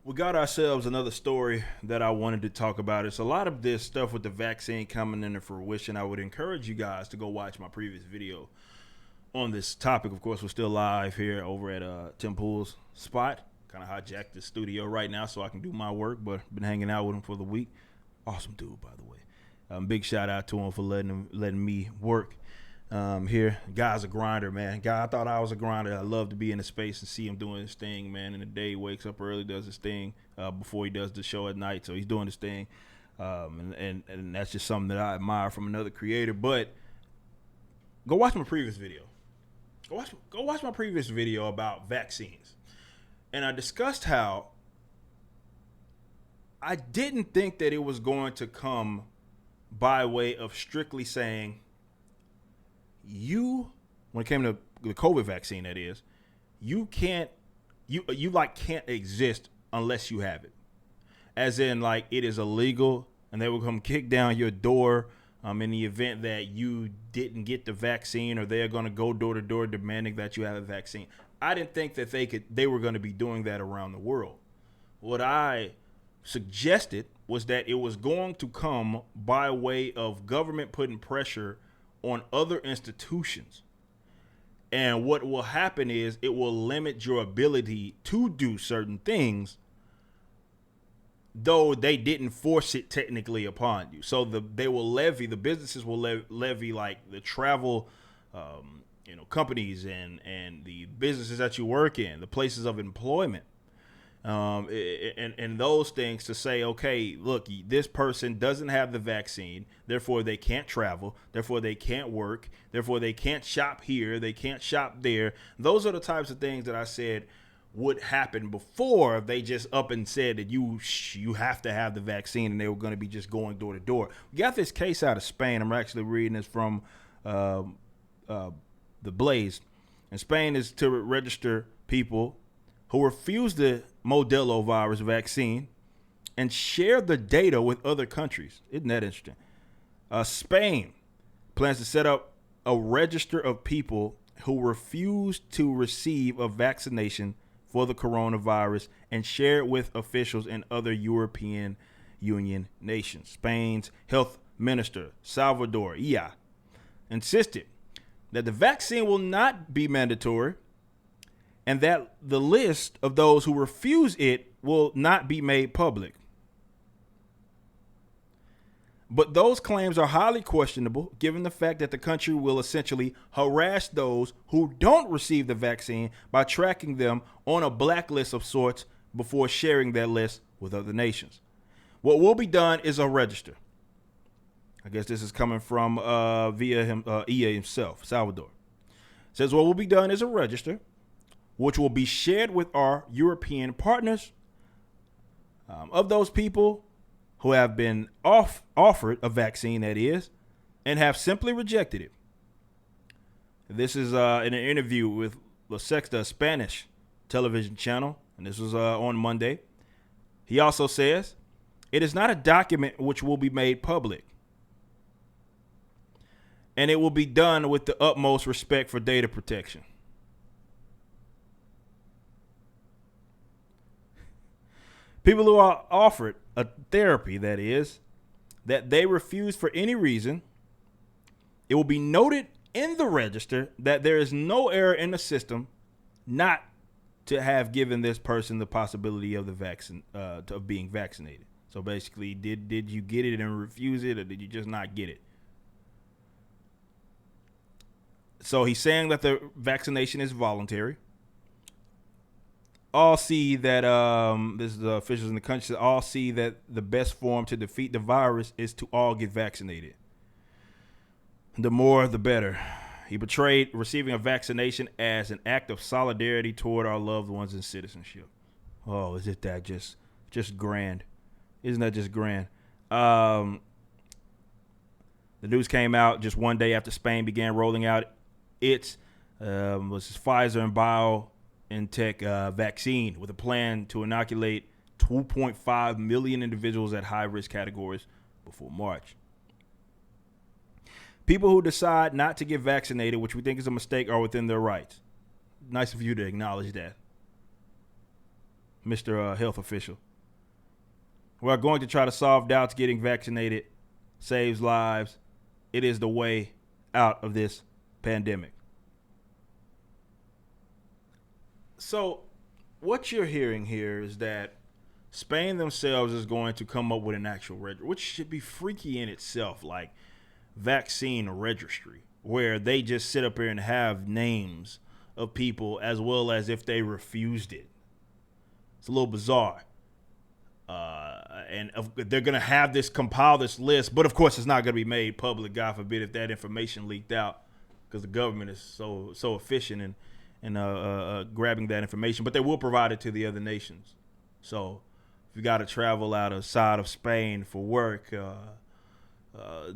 We got ourselves another story that I wanted to talk about. It's a lot of this stuff with the vaccine coming into fruition. I would encourage you guys to go watch my previous video on this topic. Of course, we're still live here over at Tim Pool's spot. Kind of hijacked the studio right now so I can do my work, but been hanging out with him for the week. Awesome dude, by the way. Big shout out to him for letting me work here. Guy's a grinder, man. Guy, I thought I was a grinder. I love to be in the space and see him doing his thing, man. In the day, he wakes up early, does his thing before he does the show at night. So he's doing his thing, and that's just something that I admire from another creator. But go watch my previous video. Go watch my previous video about vaccines, and I discussed how I didn't think that it was going to come by way of strictly saying when it came to the COVID vaccine, that is, you can't exist unless you have it. As in, like, it is illegal and they will come kick down your door in the event that you didn't get the vaccine, or they're going to go door to door demanding that you have a vaccine. I didn't think that they were going to be doing that around the world. What I suggested was that it was going to come by way of government putting pressure on other institutions. And what will happen is it will limit your ability to do certain things, though they didn't force it technically upon you. So the businesses will levy like the travel, companies and the businesses that you work in, the places of employment. And those things to say, okay, look, this person doesn't have the vaccine, therefore they can't travel, therefore they can't work, therefore they can't shop here, they can't shop there. Those are the types of things that I said would happen before they just up and said that you have to have the vaccine, and they were going to be just going door to door. We got this case out of Spain. I'm actually reading this from the Blaze. And Spain is to register people who refuse the Modelo virus vaccine and share the data with other countries. Isn't that interesting? Spain plans to set up a register of people who refuse to receive a vaccination for the coronavirus and share it with officials in other European Union nations. Spain's health minister, Salvador Illa, insisted that the vaccine will not be mandatory and that the list of those who refuse it will not be made public. But those claims are highly questionable, given the fact that the country will essentially harass those who don't receive the vaccine by tracking them on a blacklist of sorts before sharing that list with other nations. What will be done is a register. I guess this is coming from via EA himself, Salvador. It says what will be done is a register, which will be shared with our European partners. Of those people who have been offered a vaccine, that is, and have simply rejected it. This is in an interview with La Sexta, Spanish television channel, and this was on Monday. He also says, it is not a document which will be made public, and it will be done with the utmost respect for data protection. People who are offered a therapy, that is, that they refuse for any reason, it will be noted in the register that there is no error in the system not to have given this person the possibility of the vaccine, of being vaccinated. So basically, did you get it and refuse it, or did you just not get it? So he's saying that the vaccination is voluntary. All see that this is the officials in the country all see that the best form to defeat the virus is to all get vaccinated. The more, the better. He portrayed receiving a vaccination as an act of solidarity toward our loved ones and citizenship. Oh, is it that just grand? Isn't that just grand? The news came out just one day after Spain began rolling out its Pfizer and BioNTech vaccine with a plan to inoculate 2.5 million individuals at high-risk categories before March. People who decide not to get vaccinated, which we think is a mistake, are within their rights. Nice of you to acknowledge that. Mr. Health official. We are going to try to solve doubts. Getting vaccinated saves lives. It is the way out of this pandemic. So what you're hearing here is that Spain themselves is going to come up with an actual registry, which should be freaky in itself, like vaccine registry, where they just sit up here and have names of people as well as if they refused it. It's a little bizarre. They're going to have this, compile this list, but of course it's not going to be made public, God forbid, if that information leaked out, because the government is so efficient in grabbing that information. But they will provide it to the other nations. So if you got to travel outside of Spain for work, they're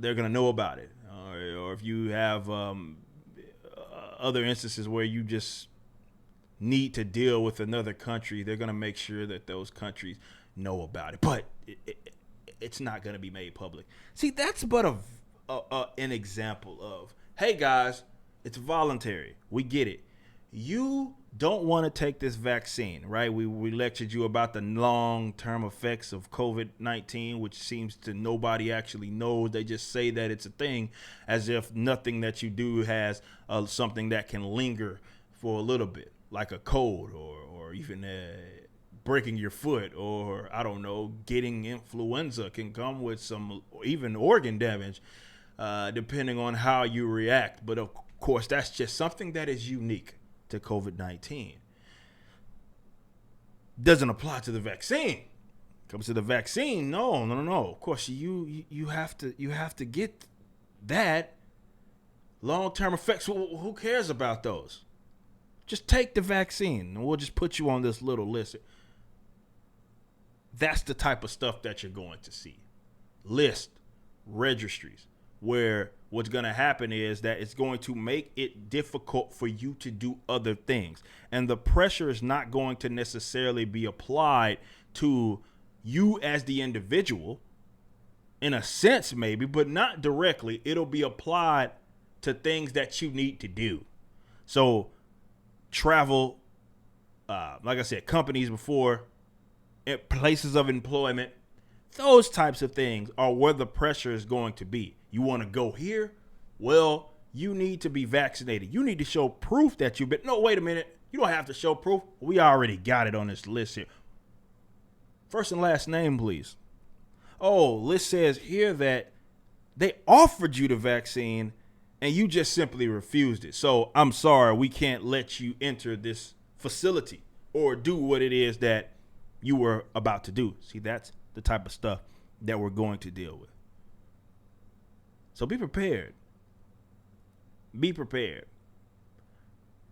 going to know about it. Or if you have other instances where you just need to deal with another country, they're going to make sure that those countries know about it. But it's not going to be made public. See, that's but an example of, hey, guys, it's voluntary. We get it. You don't want to take this vaccine, right? We lectured you about the long-term effects of COVID-19, which seems to nobody actually knows. They just say that it's a thing as if nothing that you do has something that can linger for a little bit, like a cold or even breaking your foot, or I don't know, getting influenza can come with some even organ damage, depending on how you react. But of course, that's just something that is unique to COVID-19. Doesn't apply to the vaccine. Comes to the vaccine, no. Of course, you have to get that. Long-term effects, who cares about those? Just take the vaccine and we'll just put you on this little list. That's the type of stuff that you're going to see. List, registries, where what's going to happen is that it's going to make it difficult for you to do other things. And the pressure is not going to necessarily be applied to you as the individual, in a sense maybe, but not directly. It'll be applied to things that you need to do. So travel, like I said, companies before, places of employment, those types of things are where the pressure is going to be. You want to go here? Well, you need to be vaccinated. You need to show proof that you've been. No, wait a minute. You don't have to show proof. We already got it on this list here. First and last name, please. Oh, list says here that they offered you the vaccine and you just simply refused it. So I'm sorry, we can't let you enter this facility or do what it is that you were about to do. See, that's the type of stuff that we're going to deal with. So be prepared. Be prepared.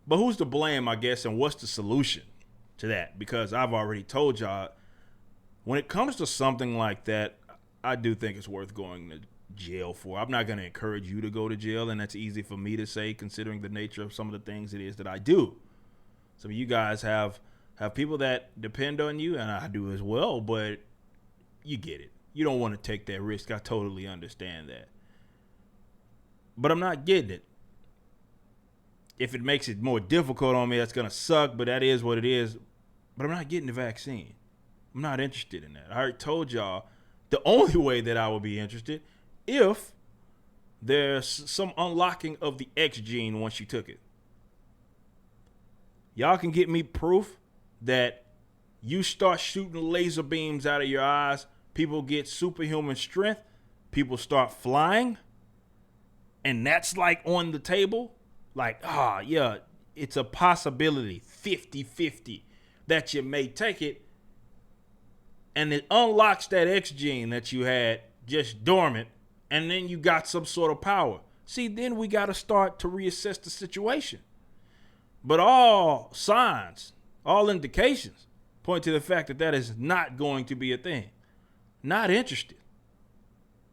But who's to blame, I guess, and what's the solution to that? Because I've already told y'all, when it comes to something like that, I do think it's worth going to jail for. I'm not going to encourage you to go to jail, and that's easy for me to say considering the nature of some of the things it is that I do. Some of you guys have people that depend on you, and I do as well, but you get it. You don't want to take that risk. I totally understand that. But I'm not getting it. If it makes it more difficult on me, that's going to suck, but that is what it is. But I'm not getting the vaccine. I'm not interested in that. I already told y'all the only way that I would be interested if there's some unlocking of the X gene once you took it. Y'all can get me proof that you start shooting laser beams out of your eyes, people get superhuman strength, people start flying, and that's like on the table. Like, yeah, it's a possibility, 50-50, that you may take it, and it unlocks that X gene that you had just dormant, and then you got some sort of power. See, then we got to start to reassess the situation. But all signs, all indications point to the fact that that is not going to be a thing. Not interested.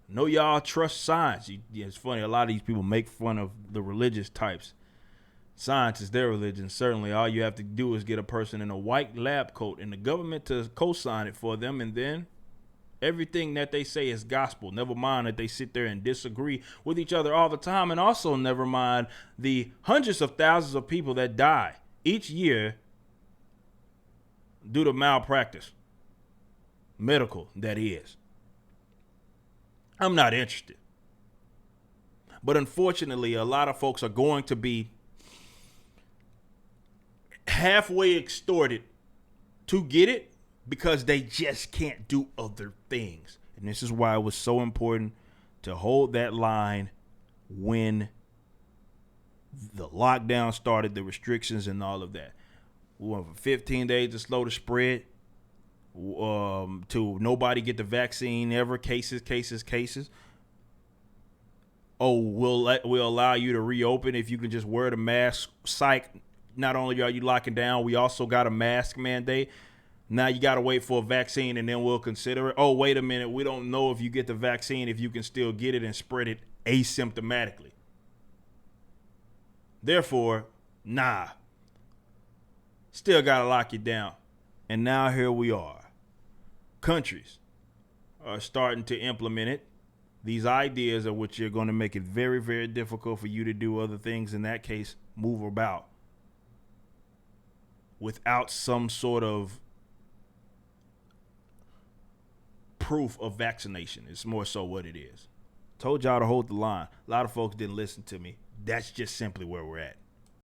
Know y'all trust science. It's funny, a lot of these people make fun of the religious types. Science is their religion. Certainly, all you have to do is get a person in a white lab coat and the government to co-sign it for them, and then everything that they say is gospel. Never mind that they sit there and disagree with each other all the time, and also never mind the hundreds of thousands of people that die each year due to malpractice. Medical, that is. I'm not interested. But unfortunately, a lot of folks are going to be halfway extorted to get it because they just can't do other things. And this is why it was so important to hold that line when the lockdown started, the restrictions and all of that. We went from 15 days to slow the spread to nobody get the vaccine ever, cases. Oh, we'll allow you to reopen if you can just wear the mask. Psych, not only are you locking down, we also got a mask mandate. Now you got to wait for a vaccine and then we'll consider it. Oh, wait a minute. We don't know if you get the vaccine, if you can still get it and spread it asymptomatically. Therefore, nah. Still got to lock you down. And now here we are. Countries are starting to implement it. These ideas are which are going to make it very, very difficult for you to do other things. In that case, move about without some sort of proof of vaccination. It's more so what it is. Told y'all to hold the line. A lot of folks didn't listen to me. That's just simply where we're at.